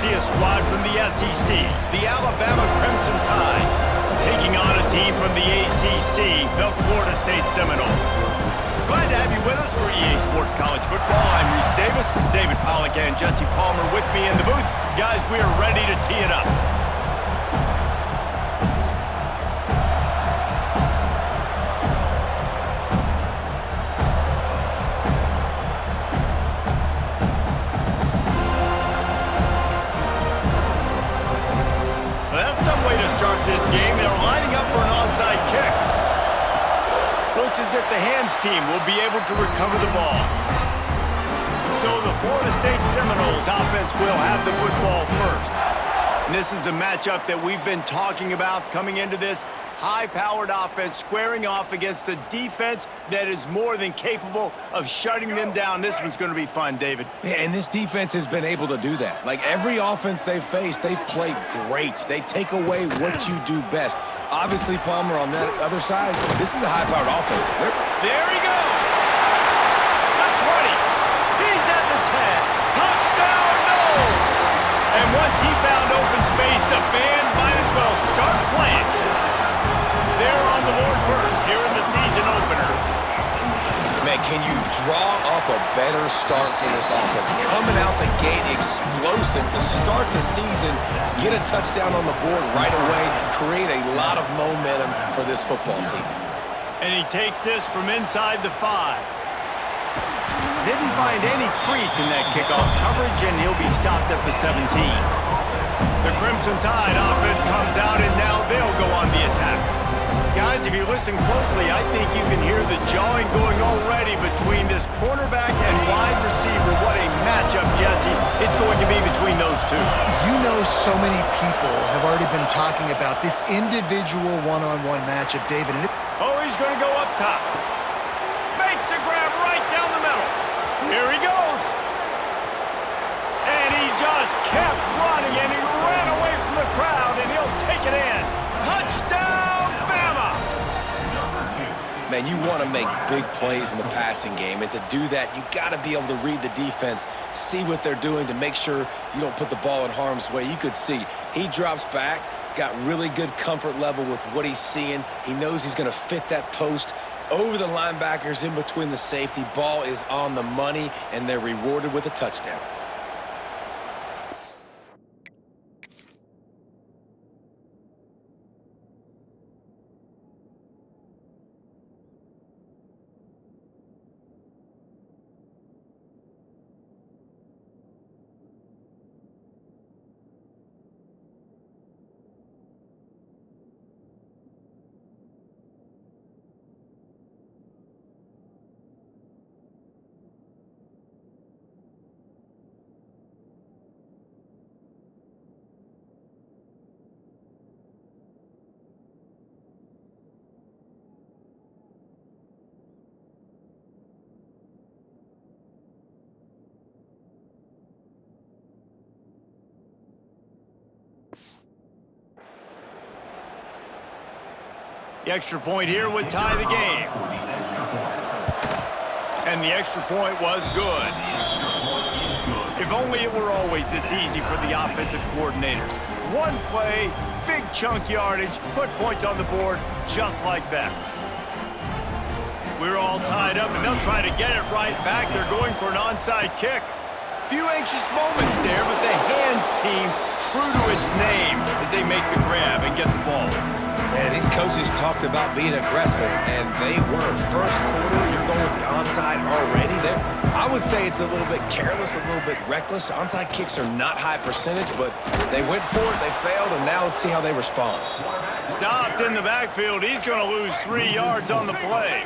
see a squad from the SEC, the Alabama Crimson Tide, taking on a team from the ACC, the Florida State Seminoles. Glad to have you with us for EA Sports College Football. I'm Reese Davis, David Pollack and Jesse Palmer with me in the booth. Guys, we are ready to tee it up. This game, they're lining up for an onside kick. Looks as if the hands team will be able to recover the ball. So the Florida State Seminoles offense will have the football first. And this is a matchup that we've been talking about coming into this. High-powered offense squaring off against a defense that is more than capable of shutting them down. This one's going to be fun, David. Yeah, and this defense has been able to do that. Like every offense they've faced, they've played great. They take away what you do best. Obviously, Palmer, on that other side, this is a high-powered offense. There he goes. The 20. He's at the 10. Touchdown, Noles. And once he found open space, the band might as well start playing. They're on the board first here in the season opener. Man, can you draw up a better start for this offense? Coming out the gate explosive to start the season, get a touchdown on the board right away, create a lot of momentum for this football season. And he takes this from inside the 5. Didn't find any crease in that kickoff coverage, and he'll be stopped at the 17. The Crimson Tide offense comes out, and now they'll go on the attack. Guys, if you listen closely, I think you can hear the jawing going already between this quarterback and wide receiver. What a matchup, Jesse, it's going to be between those two. You know, so many people have already been talking about this individual one-on-one matchup, David. Oh, he's going to go up top. Makes a grab right down the middle. Here he goes. And he just kept running, and he ran away from the crowd, and he'll take it in. Touchdown! Man, you want to make big plays in the passing game, and to do that, you got to be able to read the defense, see what they're doing to make sure you don't put the ball in harm's way. You could see he drops back, got really good comfort level with what he's seeing. He knows he's going to fit that post over the linebackers in between the safety. Ball is on the money, and they're rewarded with a touchdown. The extra point here would tie the game. And the extra point was good. If only it were always this easy for the offensive coordinators. One play, big chunk yardage, put points on the board just like that. We're all tied up, and they'll try to get it right back. They're going for an onside kick. Few anxious moments there, but the hands team true to its name as they make the grab and get the ball. Man, these coaches talked about being aggressive, and they were. First quarter, you're going with the onside already there. I would say it's a little bit careless, a little bit reckless. Onside kicks are not high percentage, but they went for it, they failed, and now let's see how they respond. Stopped in the backfield. He's going to lose 3 yards on the play.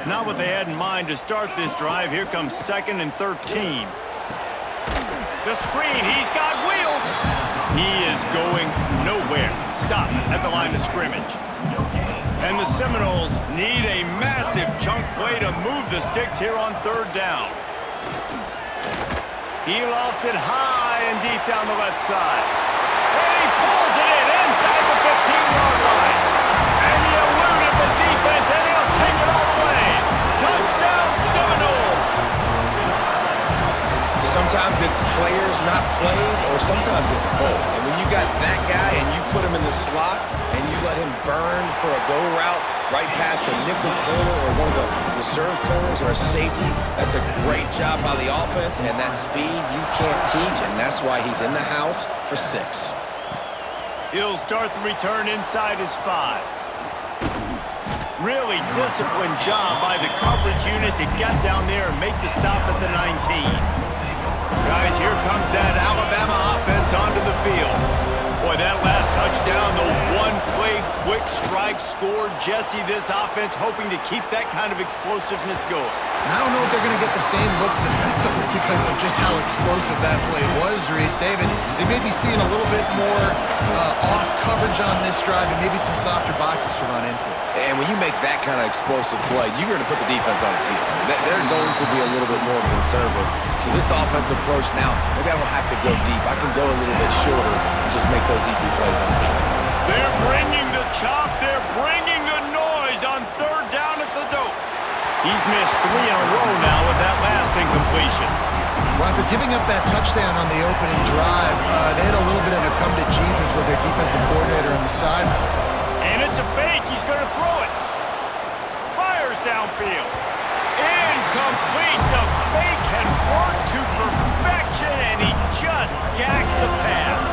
Not what they had in mind to start this drive. Here comes 2nd and 13. The screen, he's got wheels. He is going nowhere. Stop at the line of scrimmage. And the Seminoles need a massive chunk play to move the sticks here on 3rd down. He lofts it high and deep down the left side. And he pulls it in inside the 15-yard line. And he eluded the defense, and he'll take it all the way. Touchdown, Seminoles! Some Sometimes it's players, not plays, or sometimes it's both. And when you got that guy and you put him in the slot and you let him burn for a go route right past a nickel corner or one of the reserve corners or a safety, that's a great job by the offense, and that speed you can't teach, and that's why he's in the house for 6. He'll start the return inside his 5. Really disciplined job by the coverage unit to get down there and make the stop at the 19. Guys, here comes that Alabama offense onto the field. Boy, that last touchdown, the one-play quick strike scored. Jesse, this offense hoping to keep that kind of explosiveness going. And I don't know if they're going to get the same looks defensively because of just how explosive that play was, Reese. David, they may be seeing a little bit more off coverage on this drive and maybe some softer boxes to run into. And when you make that kind of explosive play, you're going to put the defense on its heels. They're going to be a little bit more conservative. So this offensive approach now, maybe I don't have to go deep. I can go a little bit shorter and just make those easy plays in there. They're bringing the chop. They're bringing the noise on 3rd down at the dope. He's missed 3 in a row now with that last incompletion. Well, after giving up that touchdown on the opening drive, they had a little bit of a come to Jesus with their defensive coordinator on the side. And it's a fake. He's going to throw it. Fires downfield. Incomplete. The fake had worked to perfection, and he just gacked the pass.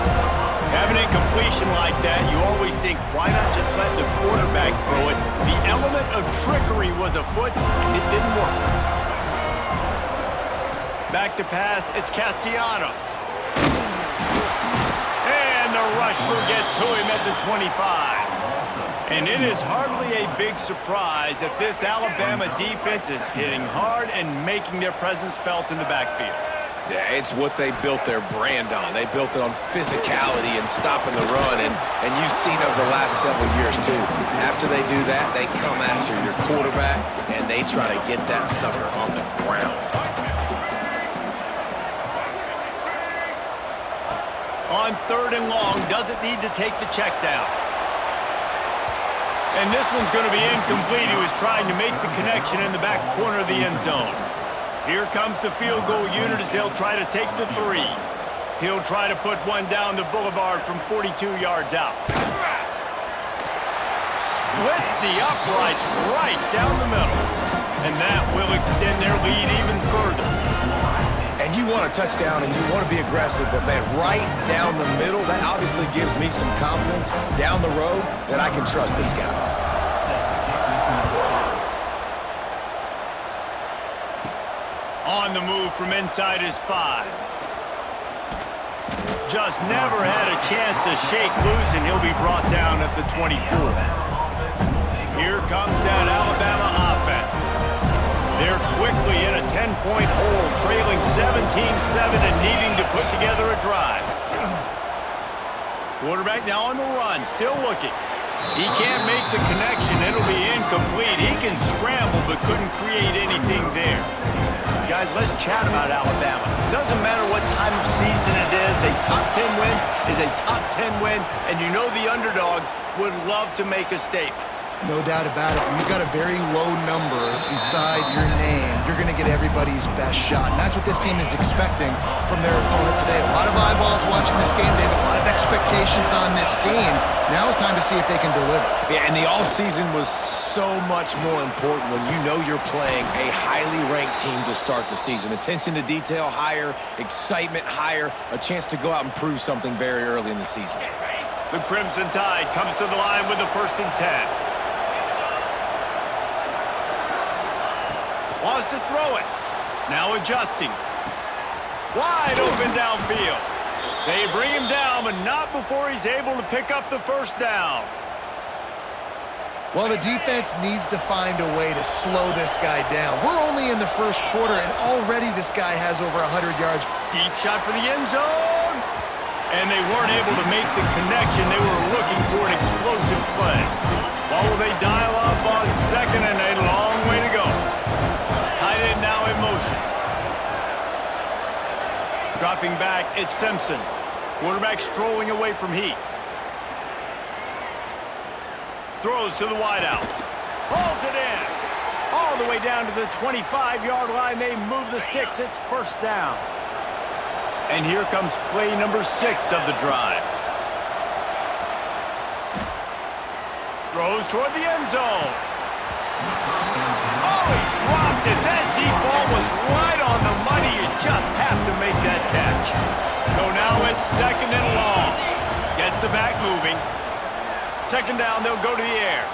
Having an incompletion like that, you always think, why not just let the quarterback throw it? The element of trickery was afoot, and it didn't work. Back to pass, it's Castellanos. And the rush will get to him at the 25. And it is hardly a big surprise that this Alabama defense is hitting hard and making their presence felt in the backfield. Yeah, it's what they built their brand on. They built it on physicality and stopping the run, and you've seen over the last several years, too. After they do that, they come after your quarterback, and they try to get that sucker on the ground. On 3rd and long, doesn't need to take the check down. And this one's going to be incomplete. He was trying to make the connection in the back corner of the end zone. Here comes the field goal unit as they'll try to take the 3. He'll try to put one down the boulevard from 42 yards out. Splits the uprights right down the middle. And that will extend their lead even further. And you want a touchdown and you want to be aggressive, but man, right down the middle, that obviously gives me some confidence down the road that I can trust this guy. On the move from inside his 5. Just never had a chance to shake loose, and he'll be brought down at the 24. Here comes that Alabama offense. They're quickly in a 10-point hole, trailing 17-7 and needing to put together a drive. Quarterback now on the run, still looking. He can't make the connection. It'll be incomplete. He can scramble but couldn't create anything there. Guys, let's chat about Alabama. Doesn't matter what time of season it is, a top 10 win is a top 10 win, and you know the underdogs would love to make a statement. No doubt about it. When you've got a very low number beside your name, you're going to get everybody's best shot. And that's what this team is expecting from their opponent today. A lot of eyeballs watching this game, David. A lot of expectations on this team. Now it's time to see if they can deliver. Yeah, and the offseason was so much more important when you know you're playing a highly ranked team to start the season. Attention to detail higher, excitement higher, a chance to go out and prove something very early in the season. The Crimson Tide comes to the line with the 1st and 10. Wants to throw it. Now adjusting. Wide open downfield. They bring him down, but not before he's able to pick up the 1st down. Well, the defense needs to find a way to slow this guy down. We're only in the 1st quarter, and already this guy has over 100 yards. Deep shot for the end zone. And they weren't able to make the connection. They were looking for an explosive play. While they dial up on 2nd and a long way to go. Tight end now in motion. Dropping back, it's Simpson. Quarterback strolling away from Heath. Throws to the wideout. Hauls it in. All the way down to the 25-yard line. They move the sticks. It's 1st down. And here comes play number 6 of the drive. Throws toward the end zone. Oh, he dropped it. That deep ball was right on the money. You just have to make that catch. So now it's 2nd and long. Gets the back moving. 2nd down, they'll go to the air.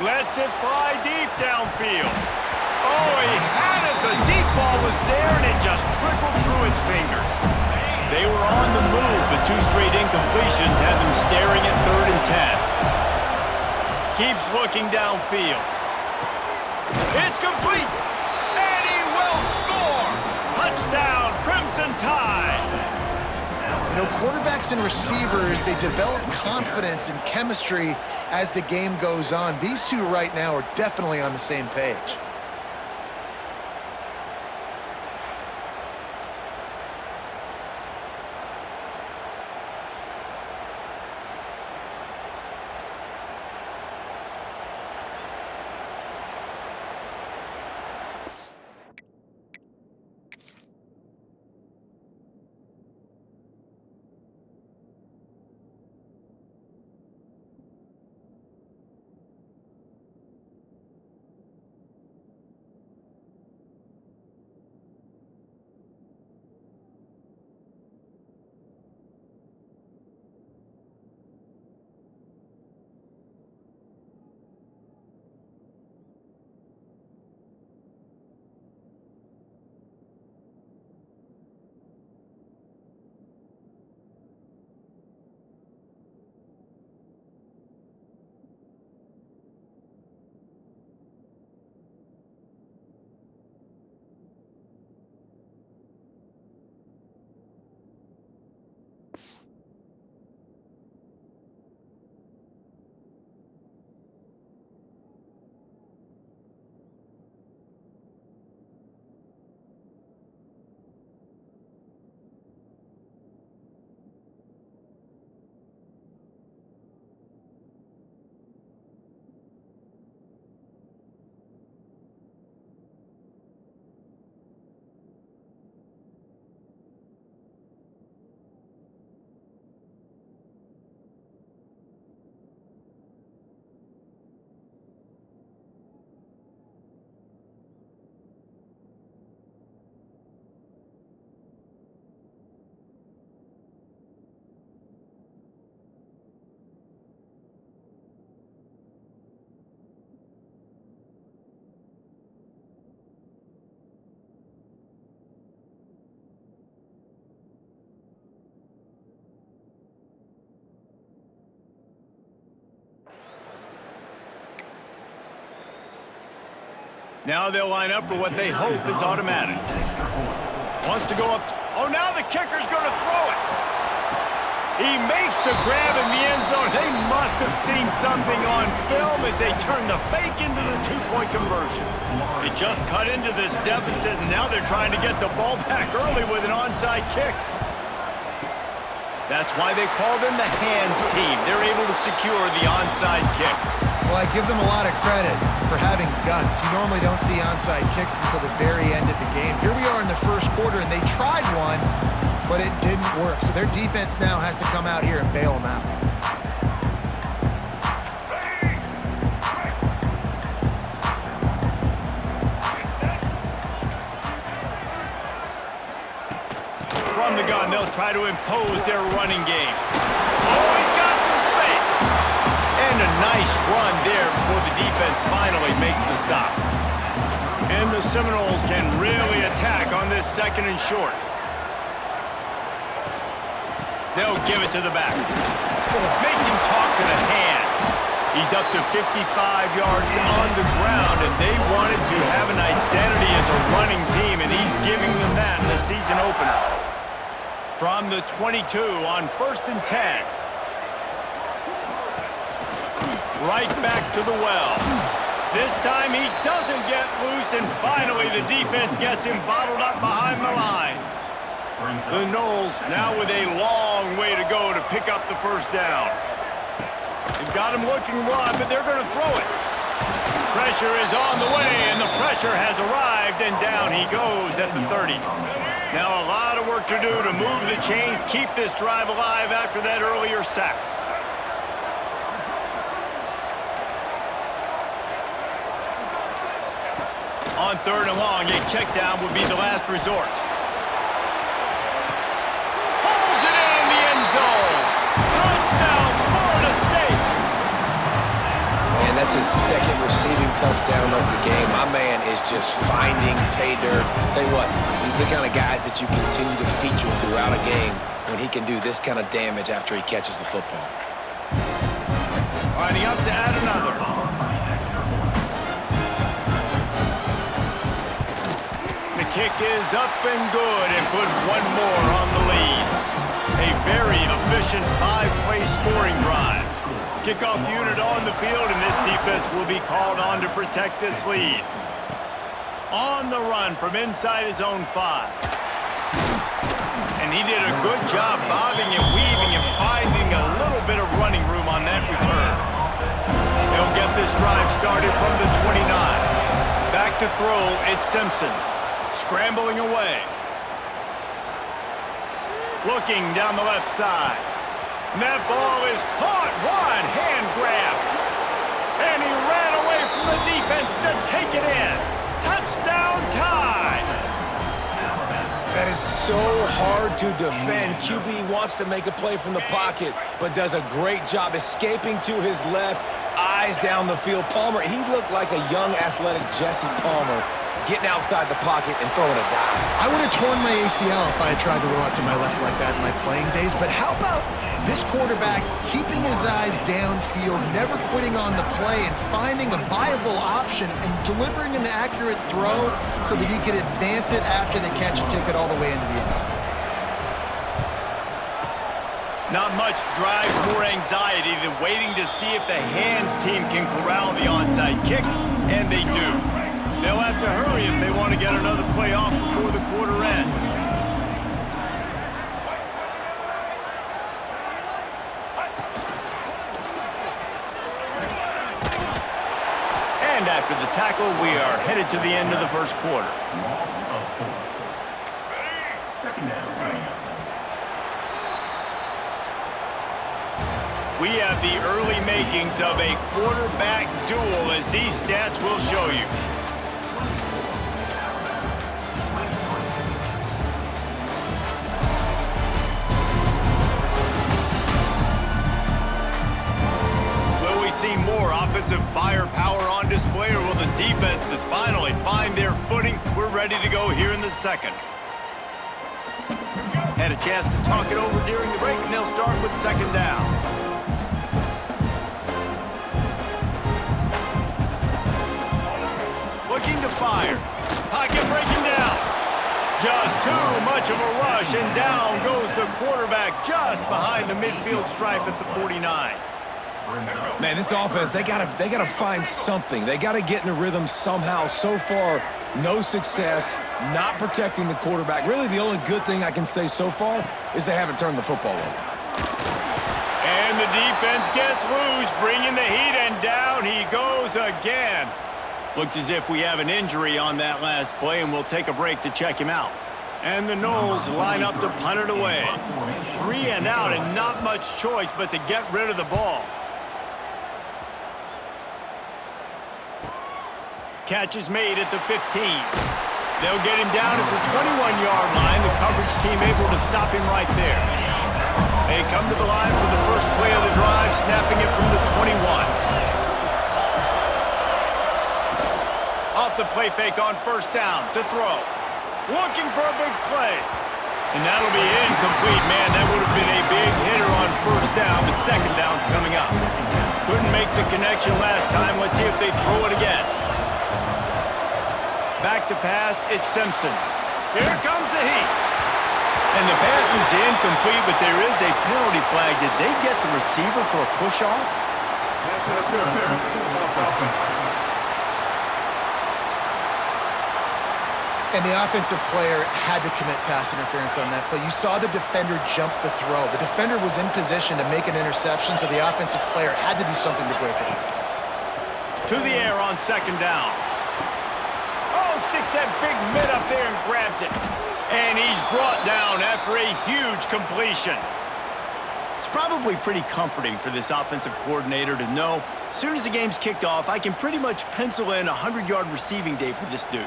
Lets it fly deep downfield. Oh, he had it. The deep ball was there, and it just trickled through his fingers. They were on the move, but 2 straight incompletions had them staring at 3rd and 10. Keeps looking downfield. It's complete, and he will score. Touchdown, Crimson Tide. You know, quarterbacks and receivers, they develop confidence and chemistry as the game goes on. These two right now are definitely on the same page. Now they'll line up for what they hope is automatic. Wants to go up. Oh, now the kicker's going to throw it. He makes the grab in the end zone. They must have seen something on film as they turn the fake into the 2-point conversion. It just cut into this deficit, and now they're trying to get the ball back early with an onside kick. That's why they call them the hands team. They're able to secure the onside kick. Well, I give them a lot of credit for having guts. You normally don't see onside kicks until the very end of the game. Here we are in the 1st quarter, and they tried one, but it didn't work. So their defense now has to come out here and bail them out. From the gun, they'll try to impose their running game. Oh, he's got some space. And a nice run there before the defense finally makes the stop. And the Seminoles can really attack on this 2nd and short. They'll give it to the back. Makes him talk to the hand. He's up to 55 yards on the ground, and they wanted to have an identity as a running team, and he's giving them that in the season opener. From the 22 on 1st and 10. Right back to the well. This time he doesn't get loose, and finally the defense gets him bottled up behind the line. The Noles now with a long way to go to pick up the 1st down. They've got him looking run, but they're going to throw it. Pressure is on the way, and the pressure has arrived, and down he goes at the 30. Now a lot of work to do to move the chains, keep this drive alive after that earlier sack. On 3rd and long, a check down would be the last resort. Pulls it in the end zone. Touchdown, Florida State. And that's his second receiving touchdown of the game. My man is just finding pay dirt. Tell you what, these are the kind of guys that you continue to feature throughout a game when he can do this kind of damage after he catches the football. Lining up to add another. The kick is up and good and put one more on the lead. A very efficient 5-play scoring drive. Kickoff unit on the field, and this defense will be called on to protect this lead. On the run from inside his own 5. And he did a good job bobbing and weaving and finding a little bit of running room on that return. He'll get this drive started from the 29. Back to throw, it's Simpson. Scrambling away. Looking down the left side. And that ball is caught. One hand grab. And he ran away from the defense to take it in. Touchdown tie. That is so hard to defend. QB wants to make a play from the pocket, but does a great job escaping to his left, eyes down the field. Palmer, he looked like a young athletic Jesse Palmer, getting outside the pocket and throwing a dime. I would have torn my ACL if I had tried to roll out to my left like that in my playing days, but how about this quarterback keeping his eyes downfield, never quitting on the play, and finding a viable option and delivering an accurate throw so that he could advance it after the catch and take it all the way into the end zone. Not much drives more anxiety than waiting to see if the hands team can corral the onside kick, and they do. They'll have to hurry if they want to get another play off before the quarter ends. And after the tackle, we are headed to the end of the first quarter. We have the early makings of a quarterback duel, as these stats will show you. See more offensive firepower on display, or will the defenses finally find their footing? We're ready to go here in the second. Had a chance to talk it over during the break, and they'll start with second down. Looking to fire. Pocket breaking down. Just too much of a rush, and down goes the quarterback just behind the midfield stripe at the 49. Man, this offense, they gotta find something. They gotta get in a rhythm somehow. So far, no success, not protecting the quarterback. Really, the only good thing I can say so far is they haven't turned the football over. And the defense gets loose, bringing the heat, and down he goes again. Looks as if we have an injury on that last play, and we'll take a break to check him out. And the Noles line up to punt it away. 3 and out, and not much choice but to get rid of the ball. Catch is made at the 15. They'll get him down at the 21-yard line. The coverage team able to stop him right there. They come to the line for the first play of the drive, snapping it from the 21. Off the play fake on first down to throw. Looking for a big play. And that'll be incomplete, man. That would have been a big hitter on first down, but second down's coming up. Couldn't make the connection last time. Let's see if they throw it again. Back to pass, it's Simpson. Here comes the heat. And the pass is incomplete, but there is a penalty flag. Did they get the receiver for a push-off? And the offensive player had to commit pass interference on that play. You saw the defender jump the throw. The defender was in position to make an interception, so the offensive player had to do something to break it up. To the air on second down. Oh, sticks that big mitt up there and grabs it. And he's brought down after a huge completion. It's probably pretty comforting for this offensive coordinator to know as soon as the game's kicked off, I can pretty much pencil in a 100-yard receiving day for this dude.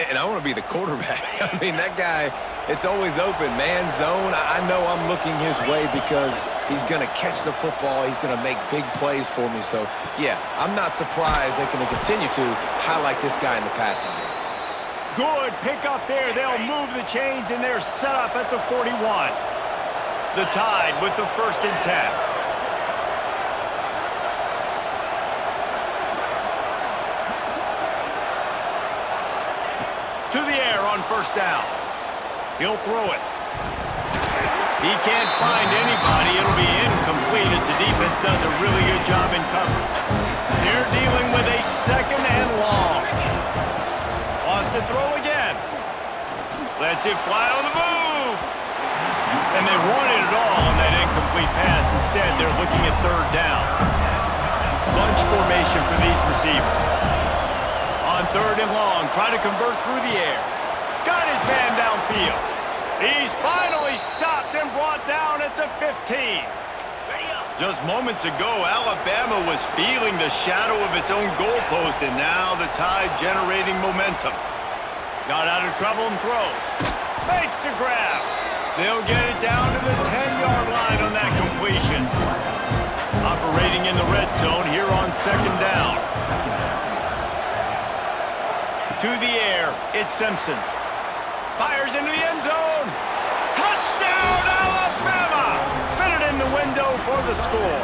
And I want to be the quarterback. I mean, that guy, it's always open, man, zone. I know I'm looking his way because he's going to catch the football. He's going to make big plays for me. So, yeah, I'm not surprised they're going to continue to highlight this guy in the passing game. Good pick up there. They'll move the chains, and they're set up at the 41. The Tide with the 1st and 10. To the air on 1st down. He'll throw it. He can't find anybody. It'll be incomplete as the defense does a really good job in coverage. They're dealing with a 2nd and long. Wants to throw again. Lets it fly on the move. And they wanted it all on that incomplete pass. Instead, they're looking at 3rd down. Bunch formation for these receivers. On 3rd and long, try to convert through the air. Got his man downfield. He's finally stopped and brought down at the 15. Just moments ago, Alabama was feeling the shadow of its own goalpost, and now the Tide generating momentum. Got out of trouble and throws. Makes the grab. They'll get it down to the 10-yard line on that completion. Operating in the red zone here on 2nd down. To the air, it's Simpson. Fires into the end zone. Touchdown, Alabama! Fitted in the window for the score.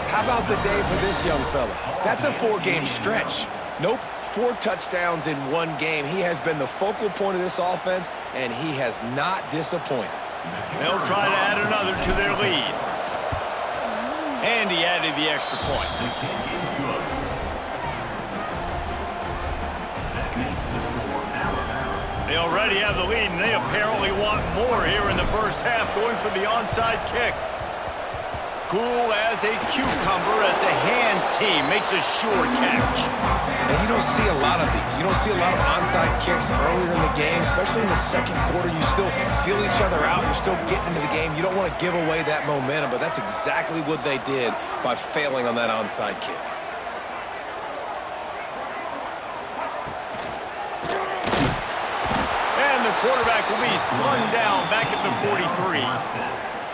How about the day for this young fella? That's a 4-game stretch. Nope, 4 touchdowns in 1 game. He has been the focal point of this offense, and he has not disappointed. They'll try to add another to their lead. And he added the extra point. They already have the lead, and they apparently want more here in the 1st half, going for the onside kick. Cool as a cucumber as the hands team makes a sure catch. And you don't see a lot of these. You don't see a lot of onside kicks earlier in the game, especially in the 2nd quarter. You still feel each other out. You're still getting into the game. You don't want to give away that momentum, but that's exactly what they did by failing on that onside kick. Quarterback will be slung down back at the 43.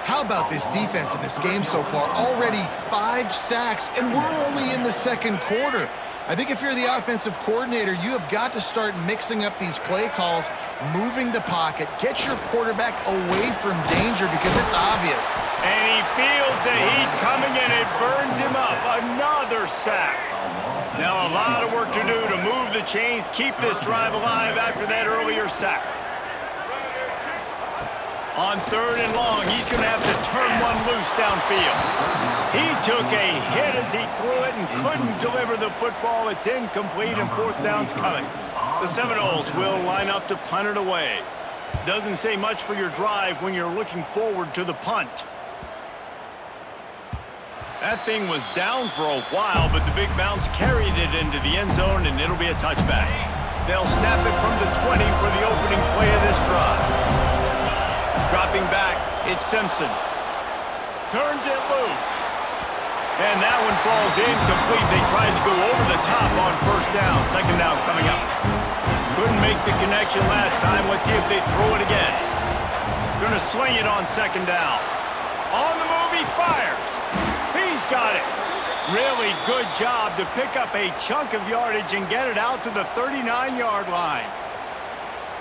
How about this defense in this game so far? Already 5 sacks, and we're only in the 2nd quarter. I think if you're the offensive coordinator, you have got to start mixing up these play calls, moving the pocket, get your quarterback away from danger because it's obvious. And he feels the heat coming and it burns him up. Another sack. Now a lot of work to do to move the chains, keep this drive alive after that earlier sack. On 3rd and long, he's going to have to turn one loose downfield. He took a hit as he threw it and couldn't deliver the football. It's incomplete and 4th down's coming. The Seminoles will line up to punt it away. Doesn't say much for your drive when you're looking forward to the punt. That thing was down for a while, but the big bounce carried it into the end zone, and it'll be a touchback. They'll snap it from the 20 for the opening play of this drive. Dropping back, it's Simpson. Turns it loose. And that one falls incomplete. They tried to go over the top on 1st down. 2nd down coming up. Couldn't make the connection last time. Let's see if they throw it again. Gonna swing it on 2nd down. On the move, he fires. He's got it. Really good job to pick up a chunk of yardage and get it out to the 39-yard line.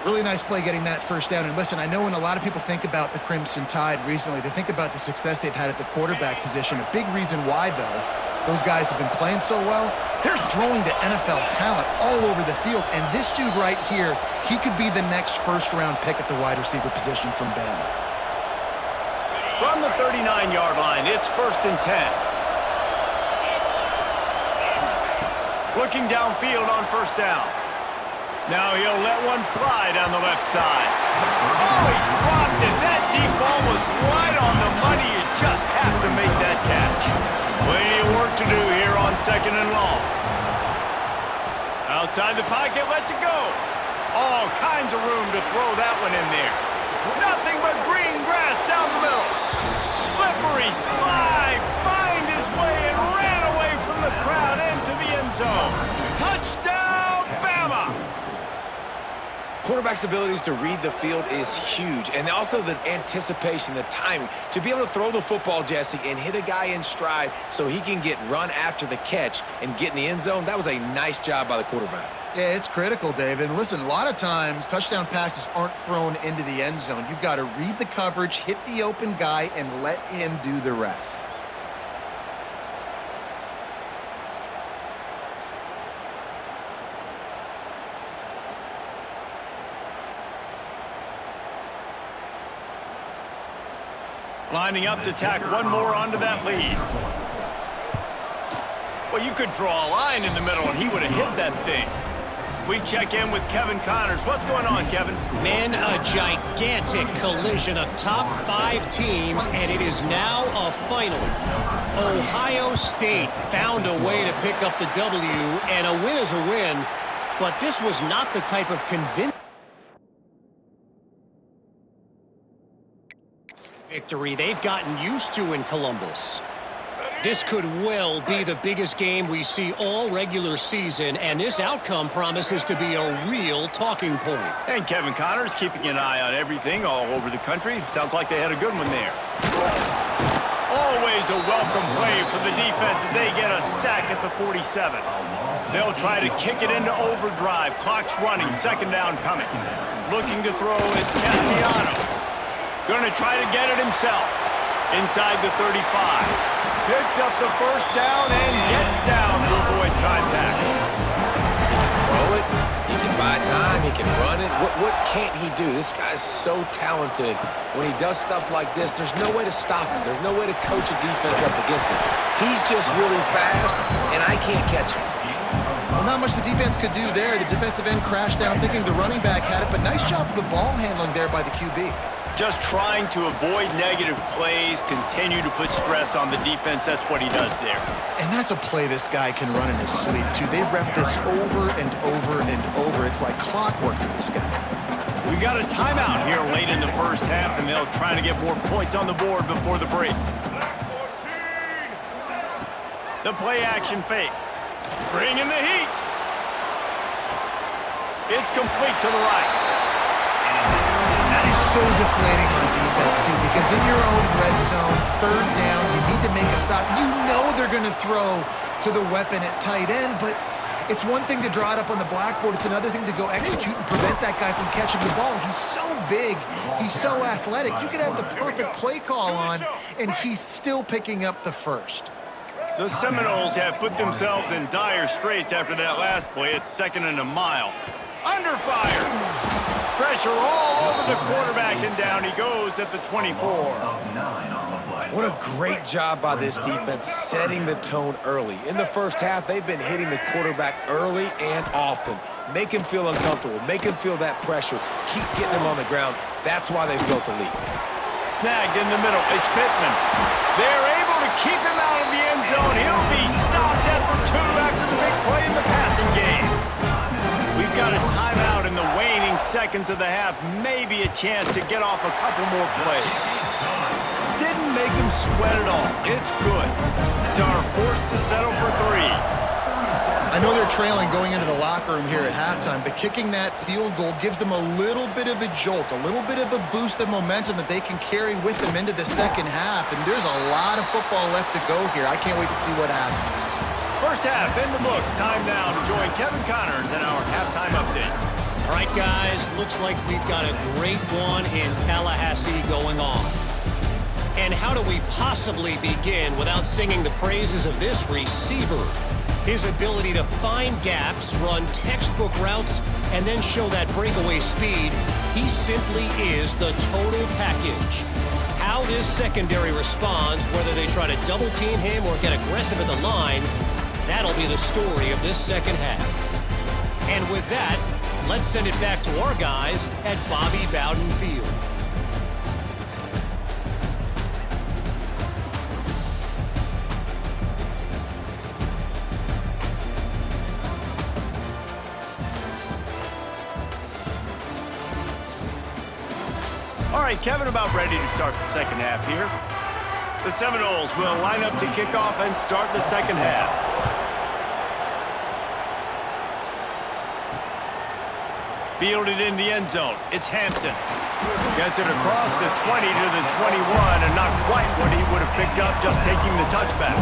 Really nice play getting that 1st down. And listen, I know when a lot of people think about the Crimson Tide recently, they think about the success they've had at the quarterback position. A big reason why, though, those guys have been playing so well, they're throwing to NFL talent all over the field. And this dude right here, he could be the next 1st-round pick at the wide receiver position from Bama. From the 39-yard line, it's 1st and 10. Looking downfield on 1st down. Now he'll let one fly down the left side. Oh, he dropped it. That deep ball was right on the money. You just have to make that catch. Plenty of work to do here on 2nd Second and long. Outside the pocket, lets it go. All kinds of room to throw that one in there. Nothing but green grass down the middle. Slippery slide, find his way and ran away from the crowd into the end zone. Touchdown, Bama! Quarterback's abilities to read the field is huge, and also the anticipation, the timing. To be able to throw the football, Jesse, and hit a guy in stride so he can get run after the catch and get in the end zone, that was a nice job by the quarterback. Yeah, it's critical, David. And listen, a lot of times touchdown passes aren't thrown into the end zone. You've got to read the coverage, hit the open guy, and let him do the rest. Lining up to tack one more onto that lead. Well, you could draw a line in the middle, and he would have hit that thing. We check in with Kevin Connors. What's going on, Kevin? Man, a gigantic collision of top 5 teams, and it is now a final. Ohio State found a way to pick up the W, and a win is a win, but this was not the type of convincing victory they've gotten used to in Columbus. This could well be the biggest game we see all regular season, and this outcome promises to be a real talking point. And Kevin Connors keeping an eye on everything all over the country. Sounds like they had a good one there. Always a welcome play for the defense as they get a sack at the 47. They'll try to kick it into overdrive. Clock's running, second down coming. Looking to throw, it's Castellanos. Going to try to get it himself. Inside the 35. Picks up the first down and gets down to avoid contact. He can throw it. He can buy time. He can run it. What can't he do? This guy's so talented. When he does stuff like this, there's no way to stop him. There's no way to coach a defense up against this. He's just really fast, and I can't catch him. Well, not much the defense could do there. The defensive end crashed down thinking the running back had it, but nice job of the ball handling there by the QB. Just trying to avoid negative plays, continue to put stress on the defense. That's what he does there. And that's a play this guy can run in his sleep, too. They rep this over and over and over. It's like clockwork for this guy. We got a timeout here late in the first half, and they'll try to get more points on the board before the break. The play action fake. Bringing the heat. It's complete to the right. That is so deflating on defense, too, because in your own red zone, third down, you need to make a stop. You know they're going to throw to the weapon at tight end, but it's one thing to draw it up on the blackboard. It's another thing to go execute and prevent that guy from catching the ball. He's so big. He's so athletic. You could have the perfect play call on, and he's still picking up the first. The Seminoles have put themselves in dire straits after that last play. It's second and a mile. Under fire. Pressure all over the quarterback, and down he goes at the 24. What a great job by this defense setting the tone early. In the first half, they've been hitting the quarterback early and often. Make him feel uncomfortable. Make him feel that pressure. Keep getting him on the ground. That's why they've built a lead. Snagged in the middle. It's Pittman. They're able to keep him out of the end zone. He'll be stopped at the 2 after the big play in the passing game. We've got a timeout in the waning seconds of the half. Maybe a chance to get off a couple more plays. Didn't make him sweat at all. It's good. Tar forced to settle for 3. I know they're trailing going into the locker room here at halftime, but kicking that field goal gives them a little bit of a jolt, a little bit of a boost of momentum that they can carry with them into the second half. And there's a lot of football left to go here. I can't wait to see what happens. First half in the books. Time now to join Kevin Connors in our halftime update. All right, guys, looks like we've got a great one in Tallahassee going on. And how do we possibly begin without singing the praises of this receiver? His ability to find gaps, run textbook routes, and then show that breakaway speed, he simply is the total package. How this secondary responds, whether they try to double-team him or get aggressive at the line, that'll be the story of this second half. And with that, let's send it back to our guys at Bobby Bowden Field. All right, Kevin, about ready to start the second half here. The Seminoles will line up to kick off and start the second half. Fielded in the end zone. It's Hampton. Gets it across the 20 to the 21, and not quite what he would have picked up just taking the touchback.